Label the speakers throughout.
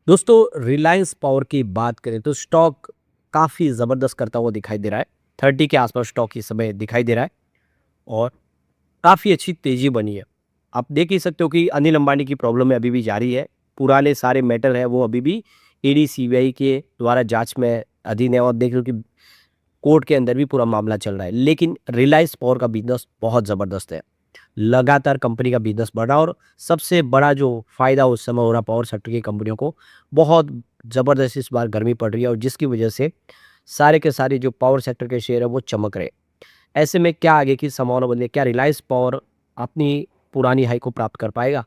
Speaker 1: दोस्तों रिलायंस पावर की बात करें तो स्टॉक काफ़ी ज़बरदस्त करता हुआ दिखाई दे रहा है। 30 के आसपास स्टॉक इस समय दिखाई दे रहा है और काफ़ी अच्छी तेज़ी बनी है। आप देख ही सकते हो कि अनिल अंबानी की प्रॉब्लम अभी भी जारी है। पुराने सारे मैटर है वो अभी भी ईडी सीबीआई के द्वारा जांच में अधीन है और देख लो कि कोर्ट के अंदर भी पूरा मामला चल रहा है। लेकिन रिलायंस पावर का बिज़नेस बहुत ज़बरदस्त है। लगातार कंपनी का बिज़नेस बढ़ रहा है और सबसे बड़ा जो फ़ायदा उस समय हो रहा पावर सेक्टर की कंपनियों को, बहुत ज़बरदस्त इस बार गर्मी पड़ रही है और जिसकी वजह से सारे के सारे जो पावर सेक्टर के शेयर है वो चमक रहे। ऐसे में क्या आगे की संभावना बन रही है? क्या रिलायंस पावर अपनी पुरानी हाई को प्राप्त कर पाएगा?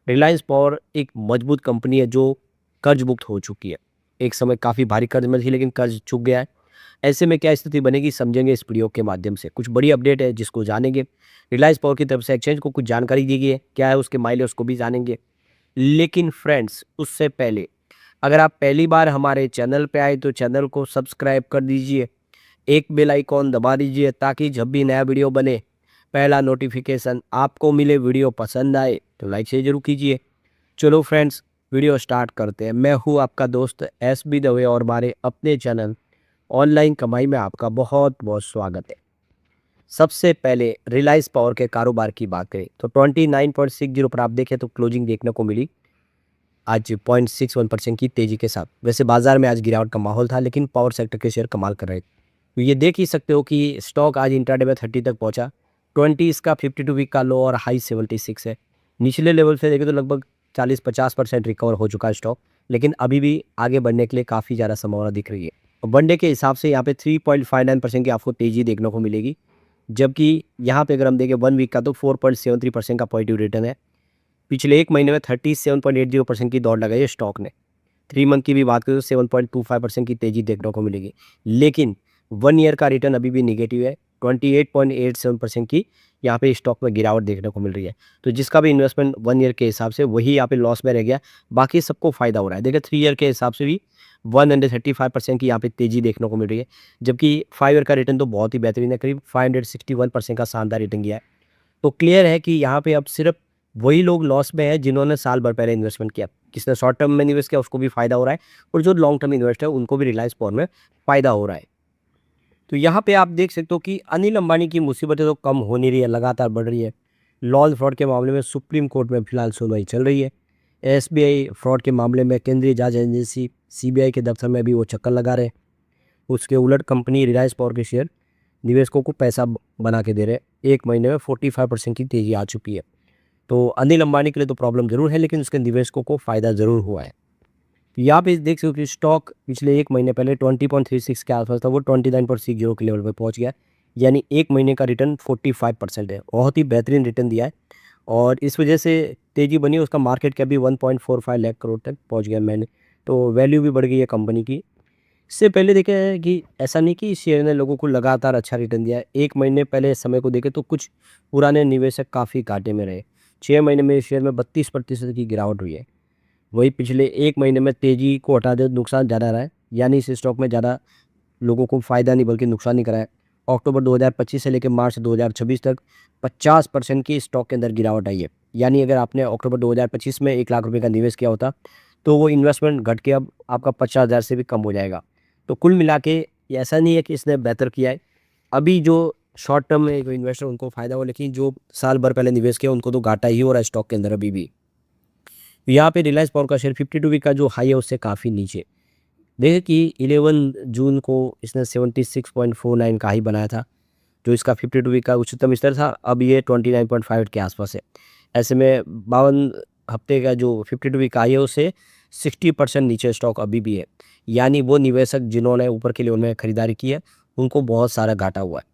Speaker 1: रिलायंस पावर एक मजबूत कंपनी है जो कर्ज मुक्त हो चुकी है। एक समय काफ़ी भारी कर्ज में थी लेकिन कर्ज चुक गया है। ऐसे में क्या स्थिति बनेगी समझेंगे इस वीडियो के माध्यम से। कुछ बड़ी अपडेट है जिसको जानेंगे। रिलायंस पावर की तरफ से एक्सचेंज को कुछ जानकारी दी गई है, क्या है उसके माइल उसको भी जानेंगे। लेकिन फ्रेंड्स उससे पहले अगर आप पहली बार हमारे चैनल पे आए तो चैनल को सब्सक्राइब कर दीजिए, एक बेल आइकॉन दबा दीजिए ताकि जब भी नया वीडियो बने पहला नोटिफिकेशन आपको मिले। वीडियो पसंद आए तो लाइक से जरूर कीजिए। चलो फ्रेंड्स वीडियो स्टार्ट करते हैं। मैं हूँ आपका दोस्त एस बी दवे और हमारे अपने चैनल ऑनलाइन कमाई में आपका बहुत बहुत स्वागत है। सबसे पहले रिलायंस पावर के कारोबार की बात करें तो 29.60 पर आप देखें तो क्लोजिंग देखने को मिली आज 0.61% की तेजी के साथ। वैसे बाजार में आज गिरावट का माहौल था लेकिन पावर सेक्टर के शेयर कमाल कर रहे थे। तो ये देख ही सकते हो कि स्टॉक आज इंट्राडे में 30 तक पहुंचा। 20 इसका 52 वीक का लो और हाई 76 है। निचले लेवल से देखें तो लगभग 40-50% रिकवर हो चुका है स्टॉक, लेकिन अभी भी आगे बढ़ने के लिए काफ़ी ज़्यादा संभावना दिख रही है। और वन डे के हिसाब से यहाँ पे 3.59% की आपको तेज़ी देखने को मिलेगी, जबकि यहाँ पे अगर हम देखें 1 वीक का तो 4.73% का पॉजिटिव रिटर्न है। पिछले एक महीने में 37.80% की दौड़ लगाई है स्टॉक ने। 3 मंथ की भी बात करें तो 7.25% की तेज़ी देखने को मिलेगी। लेकिन 1 ईयर का रिटर्न अभी भी नेगेटिव है। 28.87% की यहाँ पे स्टॉक में गिरावट देखने को मिल रही है। तो जिसका भी इन्वेस्टमेंट 1 ईयर के हिसाब से वही यहाँ पे लॉस में रह गया, बाकी सबको फ़ायदा हो रहा है। देखिए 3 ईयर के हिसाब से भी 135% की यहाँ पे तेज़ी देखने को मिल रही है, जबकि 5 ईयर का रिटर्न तो बहुत ही बेहतरीन है, करीब 561% का शानदार रिटर्न किया है। तो क्लियर है कि यहाँ पे अब सिर्फ वही लोग लॉस में हैं जिन्होंने साल भर पहले इन्वेस्टमेंट किया। किसने शॉर्ट टर्म में निवेश किया उसको भी फ़ायदा हो रहा है और जो लॉन्ग टर्म इन्वेस्टर है उनको भी रिलायंस पावर में फ़ायदा हो रहा है। तो यहाँ पे आप देख सकते हो कि अनिल अंबानी की मुसीबतें तो कम हो नहीं रही है, लगातार बढ़ रही है। लॉन फ्रॉड के मामले में सुप्रीम कोर्ट में फिलहाल सुनवाई चल रही है। एसबीआई फ्रॉड के मामले में केंद्रीय जांच एजेंसी सीबीआई के दफ्तर में भी वो चक्कर लगा रहे हैं। उसके उलट कंपनी रिलायंस पावर के शेयर निवेशकों को पैसा बना के दे रहे हैं। एक महीने में 45% की तेज़ी आ चुकी है। तो अनिल अंबानी के लिए तो प्रॉब्लम ज़रूर है लेकिन उसके निवेशकों को फ़ायदा ज़रूर हुआ है। यहाँ पे देख सकते हो कि स्टॉक पिछले एक महीने पहले 20.36 के आसपास था, वो 29.60 के लेवल पे पहुँच गया है। यानी एक महीने का रिटर्न 45% है। बहुत ही बेहतरीन रिटर्न दिया है और इस वजह से तेज़ी बनी। उसका मार्केट कैप भी 1.45 लाख करोड़ तक पहुँच गया मैंने, तो वैल्यू भी बढ़ गई है कंपनी की। इससे पहले देखा है कि ऐसा नहीं कि इस शेयर ने लोगों को लगातार अच्छा रिटर्न दिया है। एक महीने पहले समय को देखें तो कुछ पुराने निवेशक काफ़ी घाटे में रहे। 6 महीने में इस शेयर में 32% की गिरावट हुई है। वही पिछले एक महीने में तेज़ी को हटा दे नुकसान ज़्यादा रहा है, यानी इस स्टॉक में ज़्यादा लोगों को फ़ायदा नहीं बल्कि नुकसान ही करा है। अक्टूबर 2025 से लेकर मार्च 2026 तक 50% की स्टॉक के अंदर गिरावट आई है। यानी अगर आपने अक्टूबर 2025 में 1 लाख रुपए का निवेश किया होता तो वो इन्वेस्टमेंट घट के अब आपका 50,000 से भी कम हो जाएगा। तो कुल मिला के ये ऐसा नहीं है कि इसने बेहतर किया है। अभी जो शॉर्ट टर्म में जो इन्वेस्टर उनको फ़ायदा हो, लेकिन जो साल भर पहले निवेश किया उनको तो घाटा ही हो रहा है स्टॉक के अंदर अभी भी। यहाँ पे रिलायंस पावर का शेयर 52 वीक का जो हाई है उससे काफ़ी नीचे। देखिए कि 11 जून को इसने 76.49 का हाई बनाया था, जो इसका 52 वीक का उच्चतम स्तर था। अब ये 29.5 के आसपास है। ऐसे में 52 हफ्ते का जो 52 वीक का हाई है उससे 60% नीचे स्टॉक अभी भी है। यानी वो निवेशक जिन्होंने ऊपर के लेवल में खरीदारी की है उनको बहुत सारा घाटा हुआ है।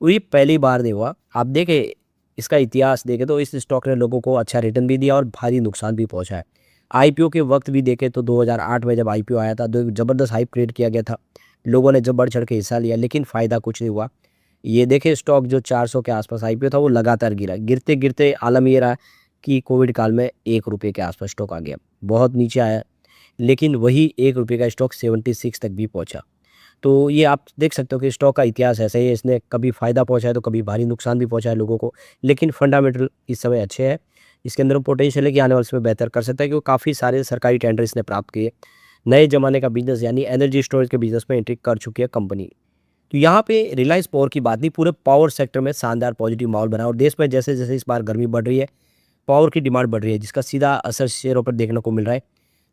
Speaker 1: और ये पहली बार नहीं हुआ। आप देखें इसका इतिहास देखें तो इस स्टॉक ने लोगों को अच्छा रिटर्न भी दिया और भारी नुकसान भी पहुंचा है। आईपीओ के वक्त भी देखें तो 2008 में जब आईपीओ आया था तो ज़बरदस्त हाइप क्रिएट किया गया था। लोगों ने जब बढ़ चढ़ के हिस्सा लिया लेकिन फ़ायदा कुछ नहीं हुआ। ये देखें स्टॉक जो 400 के आसपास आईपीओ था वो लगातार गिरा। गिरते गिरते आलम ये रहा कि कोविड काल में 1 रुपये के आसपास स्टॉक आ गया, बहुत नीचे आया। लेकिन वही 1 रुपये का स्टॉक 76 तक भी पहुंचा। तो ये आप देख सकते हो कि स्टॉक का इतिहास ऐसा ही है। इसने कभी फ़ायदा पहुंचा है तो कभी भारी नुकसान भी पहुंचा है लोगों को, लेकिन फंडामेंटल इस समय अच्छे हैं। इसके अंदर पोटेंशियल है कि आने वाले समय बेहतर कर सकता है, क्योंकि काफ़ी सारे सरकारी टेंडर इसने प्राप्त किए। नए ज़माने का बिज़नेस यानी एनर्जी स्टोरेज के बिज़नेस में एंट्री कर चुकी है कंपनी। तो यहाँ पे रिलायंस पावर की बात नहीं, पूरे पावर सेक्टर में शानदार पॉजिटिव माहौल बना और देश में जैसे-जैसे इस बार गर्मी बढ़ रही है, पावर की डिमांड बढ़ रही है, जिसका सीधा असर शेयरों पर देखने को मिल रहा है।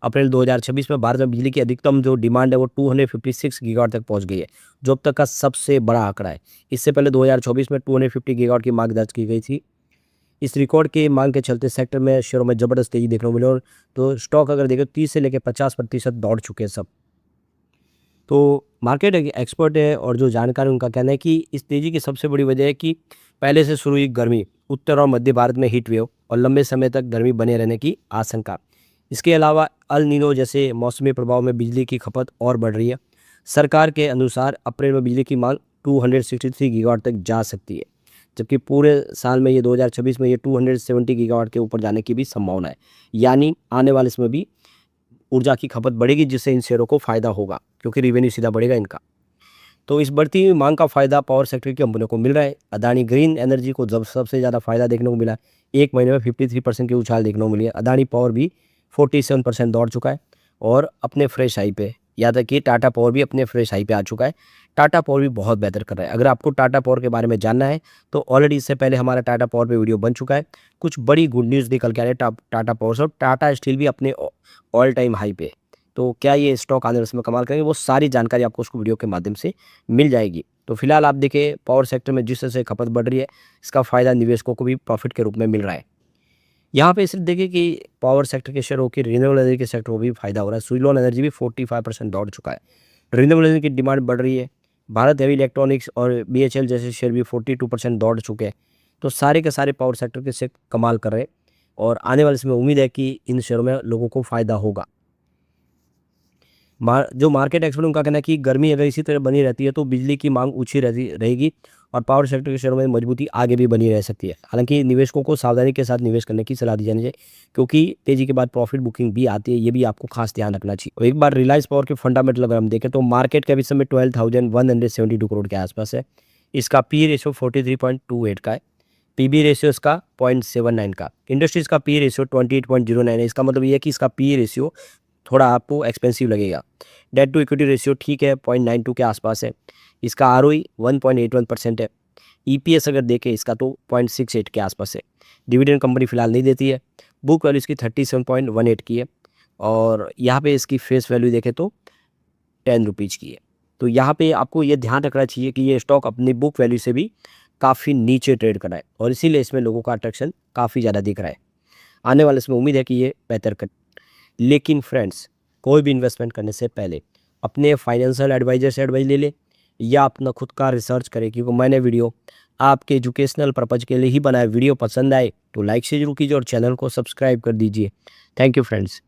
Speaker 1: अप्रैल 2026 में भारत में बिजली की अधिकतम जो डिमांड है वो 256 गीगावाट तक पहुंच गई है, जो अब तक का सबसे बड़ा आंकड़ा है। इससे पहले 2024 में 250 गीगावाट की मांग दर्ज की गई थी। इस रिकॉर्ड के मांग के चलते सेक्टर में शेयरों में ज़बरदस्त तेजी देखने को मिली और तो स्टॉक अगर देखें 30 से लेकर 50% दौड़ चुके हैं सब। तो मार्केट एक्सपर्ट है और जो जानकार है उनका कहना है कि इस तेज़ी की सबसे बड़ी वजह है कि पहले से शुरू हुई गर्मी, उत्तर और मध्य भारत में हीट वेव और लंबे समय तक गर्मी बने रहने की आशंका। इसके अलावा अल नीनो जैसे मौसमी प्रभाव में बिजली की खपत और बढ़ रही है। सरकार के अनुसार अप्रैल में बिजली की मांग 263 गीगावाट तक जा सकती है, जबकि पूरे साल में ये 2026 में ये 270 गीगावाट के ऊपर जाने की भी संभावना है। यानी आने वाले समय भी ऊर्जा की खपत बढ़ेगी, जिससे इन शेयरों को फ़ायदा होगा, क्योंकि रिवेन्यू सीधा बढ़ेगा इनका। तो इस बढ़ती हुई मांग का फ़ायदा पावर सेक्टर की कंपनियों को मिल रहा है। अदानी ग्रीन एनर्जी को जब सबसे ज़्यादा फ़ायदा देखने को मिला है। एक महीने में 53% की उछाल देखने को मिली है। अदानी पावर भी 47% दौड़ चुका है और अपने फ्रेश हाई पे, याद तक कि टाटा पावर भी अपने फ्रेश हाई पे आ चुका है। टाटा पावर भी बहुत बेहतर कर रहा है। अगर आपको टाटा पावर के बारे में जानना है तो ऑलरेडी इससे पहले हमारा टाटा पावर पे वीडियो बन चुका है। कुछ बड़ी गुड न्यूज़ निकल के आ रही है टाटा पावर से, और टाटा स्टील भी अपने ऑल टाइम हाई पे। तो क्या ये स्टॉक आने वाले समय कमाल करेंगे, वो सारी जानकारी आपको उसको वीडियो के माध्यम से मिल जाएगी। तो फिलहाल आप देखिए पावर सेक्टर में जिस तरह से खपत बढ़ रही है, इसका फ़ायदा निवेशकों को भी प्रॉफिट के रूप में मिल रहा है। यहाँ पे सिर्फ देखिए कि पावर सेक्टर के शेयरों की रिन्यूएबल एनर्जी के सेक्टर को भी फायदा हो रहा है। सुज़लोन एनर्जी भी 45% दौड़ चुका है। रिन्यूएबल एनर्जी की डिमांड बढ़ रही है। भारत हेवी इलेक्ट्रॉनिक्स और बीएचईएल जैसे शेयर भी 42% दौड़ चुके हैं। तो सारे के सारे पावर सेक्टर के शेयर कमाल कर रहे हैं और आने वाले समय उम्मीद है कि इन शेयरों में लोगों को फ़ायदा होगा। जो मार्केट एक्सपर्ट उनका कहना है कि गर्मी अगर इसी तरह बनी रहती है तो बिजली की मांग ऊँची रहेगी और पावर सेक्टर के शेयरों में मजबूती आगे भी बनी रह सकती है। हालांकि निवेशकों को सावधानी के साथ निवेश करने की सलाह दी जानी चाहिए, क्योंकि तेजी के बाद प्रॉफिट बुकिंग भी आती है, ये भी आपको खास ध्यान रखना चाहिए। और एक बार रिलायंस पावर के फंडामेंटल अगर हम देखें तो मार्केट कैप इस समय 12,172 करोड़ के आसपास है। इसका पी रेशियो 43.28 का है। पीबी रेशियो इसका 0.79 का। इंडस्ट्रीज का पी रेशियो 28.09 है। इसका मतलब ये है कि इसका पी रेशियो थोड़ा आपको एक्सपेंसिव लगेगा। डेट टू इक्विटी रेशियो ठीक है, 0.92 के आसपास है। इसका आरओई 1.81% है। ईपीएस अगर देखें इसका तो 0.68 के आसपास है। डिविडेंड कंपनी फिलहाल नहीं देती है। बुक वैल्यू इसकी 37.18 की है और यहाँ पे इसकी फेस वैल्यू देखें तो 10 रुपीज़ की है। तो यहाँ पे आपको ये ध्यान रखना चाहिए कि ये स्टॉक अपनी बुक वैल्यू से भी काफ़ी नीचे ट्रेड कर रहा है और इसीलिए इसमें लोगों का अट्रैक्शन काफ़ी ज़्यादा दिख रहा है। आने वाले इसमें उम्मीद है कि ये बेहतर कर। लेकिन फ्रेंड्स, कोई भी इन्वेस्टमेंट करने से पहले अपने फाइनेंशियल एडवाइजर से एडवाइस ले ले या अपना खुद का रिसर्च करें, क्योंकि मैंने वीडियो आपके एजुकेशनल पर्पज़ के लिए ही बनाया। वीडियो पसंद आए तो लाइक से जरूर कीजिए और चैनल को सब्सक्राइब कर दीजिए। Thank you friends.